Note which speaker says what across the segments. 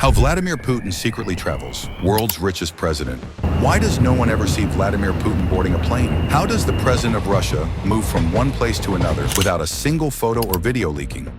Speaker 1: How Vladimir Putin secretly travels, world's richest president. Why does no one ever see Vladimir Putin boarding a plane? How does the president of Russia move from one place to another without a single photo or video leaking?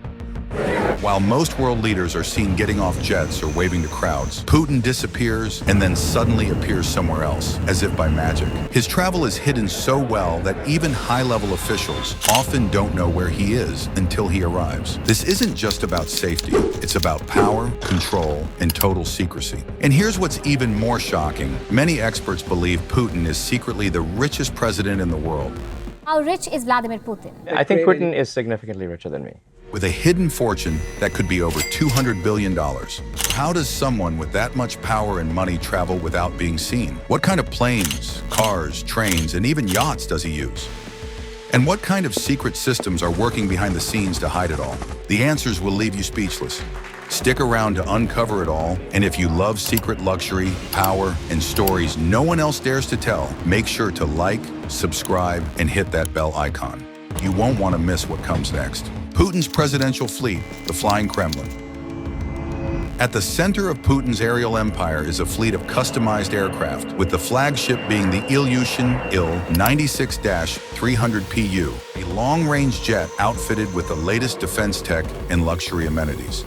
Speaker 1: While most world leaders are seen getting off jets or waving to crowds, Putin disappears and then suddenly appears somewhere else, as if by magic. His travel is hidden so well that even high-level officials often don't know where he is until he arrives. This isn't just about safety, it's about power, control, and total secrecy. And here's what's even more shocking. Many experts believe Putin is secretly the richest president in the world.
Speaker 2: How rich is Vladimir Putin?
Speaker 3: I think Putin is significantly richer than me.
Speaker 1: With a hidden fortune that could be over $200 billion. How does someone with that much power and money travel without being seen? What kind of planes, cars, trains, and even yachts does he use? And what kind of secret systems are working behind the scenes to hide it all? The answers will leave you speechless. Stick around to uncover it all, and if you love secret luxury, power, and stories no one else dares to tell, make sure to like, subscribe, and hit that bell icon. You won't want to miss what comes next. Putin's presidential fleet, the Flying Kremlin. At the center of Putin's aerial empire is a fleet of customized aircraft, with the flagship being the Ilyushin Il-96-300PU, a long-range jet outfitted with the latest defense tech and luxury amenities.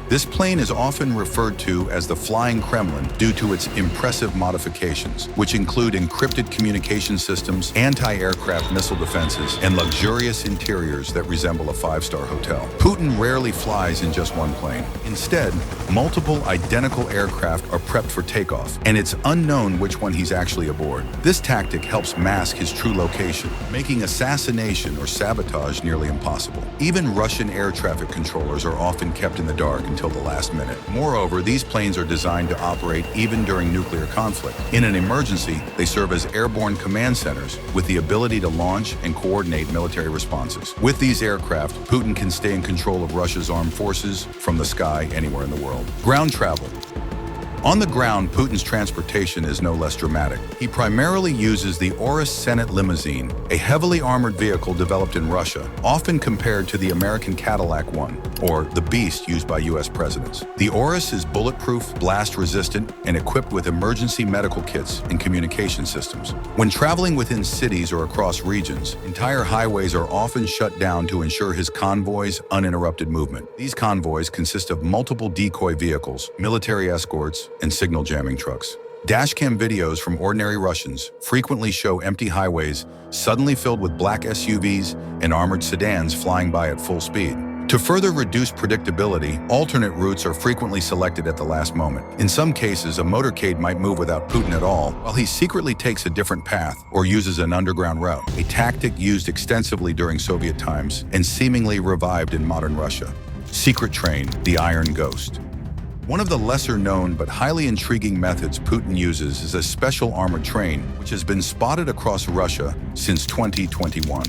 Speaker 1: This plane is often referred to as the Flying Kremlin due to its impressive modifications, which include encrypted communication systems, anti-aircraft missile defenses, and luxurious interiors that resemble a five-star hotel. Putin rarely flies in just one plane. Instead, multiple identical aircraft are prepped for takeoff, and it's unknown which one he's actually aboard. This tactic helps mask his true location, making assassination or sabotage nearly impossible. Even Russian air traffic controllers are often kept in the dark until the last minute. Moreover, these planes are designed to operate even during nuclear conflict. In an emergency, they serve as airborne command centers with the ability to launch and coordinate military responses. With these aircraft, Putin can stay in control of Russia's armed forces from the sky anywhere in the world. Ground travel. On the ground, Putin's transportation is no less dramatic. He primarily uses the Urus Senate limousine, a heavily armored vehicle developed in Russia, often compared to the American Cadillac One, or the Beast used by U.S. presidents. The Urus is bulletproof, blast-resistant, and equipped with emergency medical kits and communication systems. When traveling within cities or across regions, entire highways are often shut down to ensure his convoys' uninterrupted movement. These convoys consist of multiple decoy vehicles, military escorts, and signal jamming trucks. Dashcam videos from ordinary Russians frequently show empty highways suddenly filled with black SUVs and armored sedans flying by at full speed. To further reduce predictability, alternate routes are frequently selected at the last moment. In some cases, a motorcade might move without Putin at all, while he secretly takes a different path or uses an underground route, a tactic used extensively during Soviet times and seemingly revived in modern Russia. Secret train, the Iron Ghost. One of the lesser-known but highly intriguing methods Putin uses is a special armored train, which has been spotted across Russia since 2021.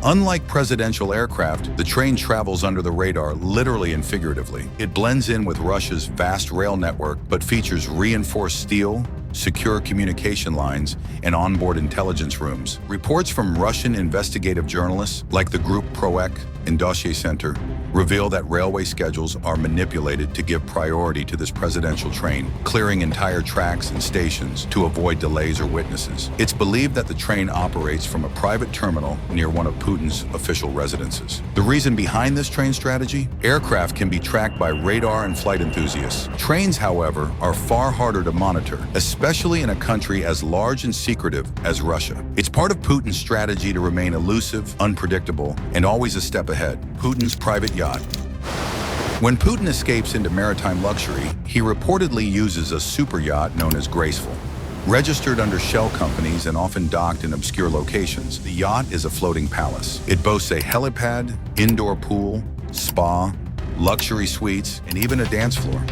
Speaker 1: Unlike presidential aircraft, the train travels under the radar literally and figuratively. It blends in with Russia's vast rail network, but features reinforced steel, secure communication lines, and onboard intelligence rooms. Reports from Russian investigative journalists, like the group Proek and Dossier Center, reveal that railway schedules are manipulated to give priority to this presidential train, clearing entire tracks and stations to avoid delays or witnesses. It's believed that the train operates from a private terminal near one of Putin's official residences. The reason behind this train strategy? Aircraft can be tracked by radar and flight enthusiasts. Trains, however, are far harder to monitor, especially in a country as large and secretive as Russia. It's part of Putin's strategy to remain elusive, unpredictable, and always a step ahead. Putin's private yacht. When Putin escapes into maritime luxury, he reportedly uses a super yacht known as Graceful. Registered under shell companies and often docked in obscure locations, the yacht is a floating palace. It boasts a helipad, indoor pool, spa, luxury suites, and even a dance floor.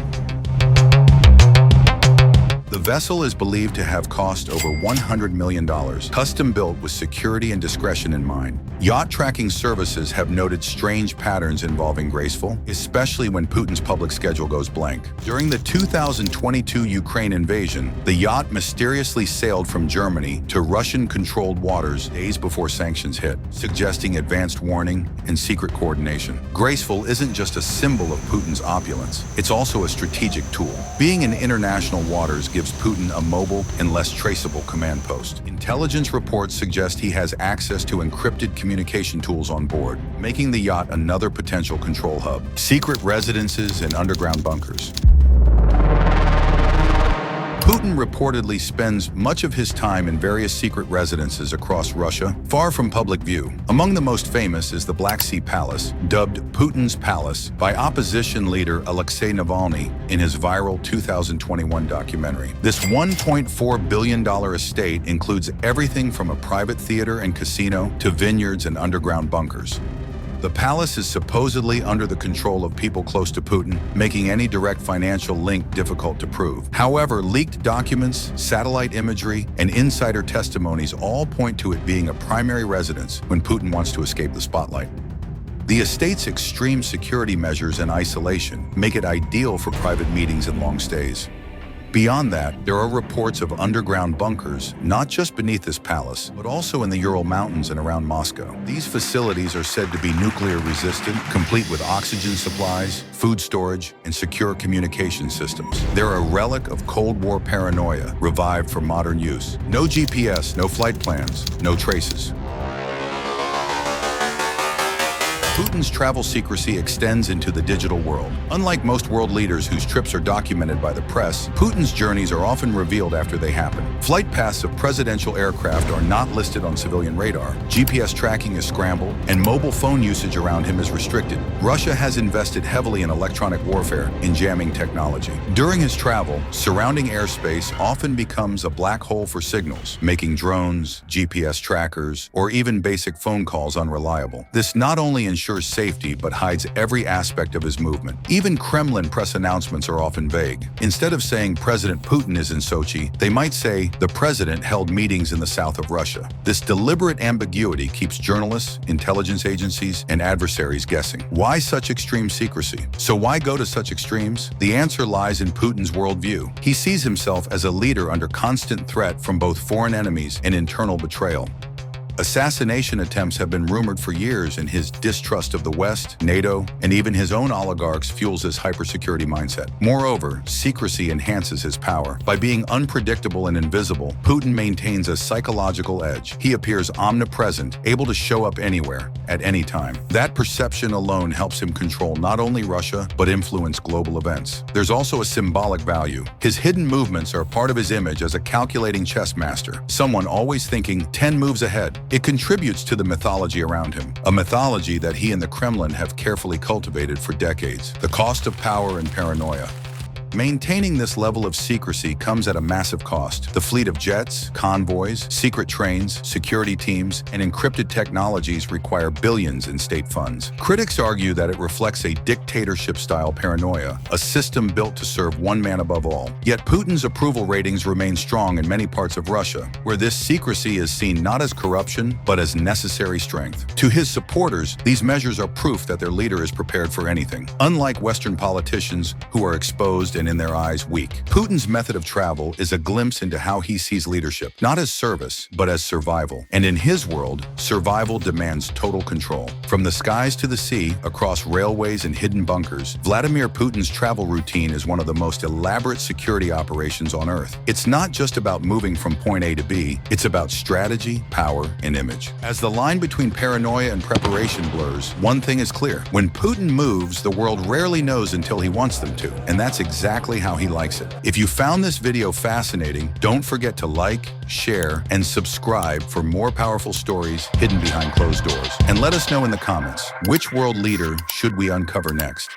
Speaker 1: The vessel is believed to have cost over $100 million, custom-built with security and discretion in mind. Yacht tracking services have noted strange patterns involving Graceful, especially when Putin's public schedule goes blank. During the 2022 Ukraine invasion, the yacht mysteriously sailed from Germany to Russian-controlled waters days before sanctions hit, suggesting advanced warning and secret coordination. Graceful isn't just a symbol of Putin's opulence, it's also a strategic tool. Being in international waters gives Putin a mobile and less traceable command post. Intelligence reports suggest he has access to encrypted communication tools on board, making the yacht another potential control hub. Secret residences and underground bunkers. Putin reportedly spends much of his time in various secret residences across Russia, far from public view. Among the most famous is the Black Sea Palace, dubbed Putin's Palace by opposition leader Alexei Navalny in his viral 2021 documentary. This $1.4 billion estate includes everything from a private theater and casino to vineyards and underground bunkers. The palace is supposedly under the control of people close to Putin, making any direct financial link difficult to prove. However, leaked documents, satellite imagery, and insider testimonies all point to it being a primary residence when Putin wants to escape the spotlight. The estate's extreme security measures and isolation make it ideal for private meetings and long stays. Beyond that, there are reports of underground bunkers, not just beneath this palace, but also in the Ural Mountains and around Moscow. These facilities are said to be nuclear resistant, complete with oxygen supplies, food storage, and secure communication systems. They're a relic of Cold War paranoia, revived for modern use. No GPS, no flight plans, no traces. Putin's travel secrecy extends into the digital world. Unlike most world leaders whose trips are documented by the press, Putin's journeys are often revealed after they happen. Flight paths of presidential aircraft are not listed on civilian radar. GPS tracking is scrambled, and mobile phone usage around him is restricted. Russia has invested heavily in electronic warfare, in jamming technology. During his travel, surrounding airspace often becomes a black hole for signals, making drones, GPS trackers, or even basic phone calls unreliable. This not only ensures safety but hides every aspect of his movement. Even Kremlin press announcements are often vague. Instead of saying President Putin is in Sochi, they might say the president held meetings in the south of Russia. This deliberate ambiguity keeps journalists, intelligence agencies, and adversaries guessing. Why such extreme secrecy? So why go to such extremes? The answer lies in Putin's worldview. He sees himself as a leader under constant threat from both foreign enemies and internal betrayal. Assassination attempts have been rumored for years, and his distrust of the West, NATO, and even his own oligarchs fuels his hypersecurity mindset. Moreover, secrecy enhances his power. By being unpredictable and invisible, Putin maintains a psychological edge. He appears omnipresent, able to show up anywhere, at any time. That perception alone helps him control not only Russia, but influence global events. There's also a symbolic value. His hidden movements are part of his image as a calculating chess master, someone always thinking 10 moves ahead. It contributes to the mythology around him, a mythology that he and the Kremlin have carefully cultivated for decades. The cost of power and paranoia. Maintaining this level of secrecy comes at a massive cost. The fleet of jets, convoys, secret trains, security teams, and encrypted technologies require billions in state funds. Critics argue that it reflects a dictatorship-style paranoia, a system built to serve one man above all. Yet Putin's approval ratings remain strong in many parts of Russia, where this secrecy is seen not as corruption, but as necessary strength. To his supporters, these measures are proof that their leader is prepared for anything. Unlike Western politicians who are exposed and in their eyes weak, Putin's method of travel is a glimpse into how he sees leadership, not as service, but as survival. And in his world, survival demands total control. From the skies to the sea, across railways and hidden bunkers, Vladimir Putin's travel routine is one of the most elaborate security operations on Earth. It's not just about moving from point A to B, it's about strategy, power, and image. As the line between paranoia and preparation blurs, one thing is clear. When Putin moves, the world rarely knows until he wants them to, and that's exactly how he likes it. If you found this video fascinating, don't forget to like, share, and subscribe for more powerful stories hidden behind closed doors. And let us know in the comments, which world leader should we uncover next?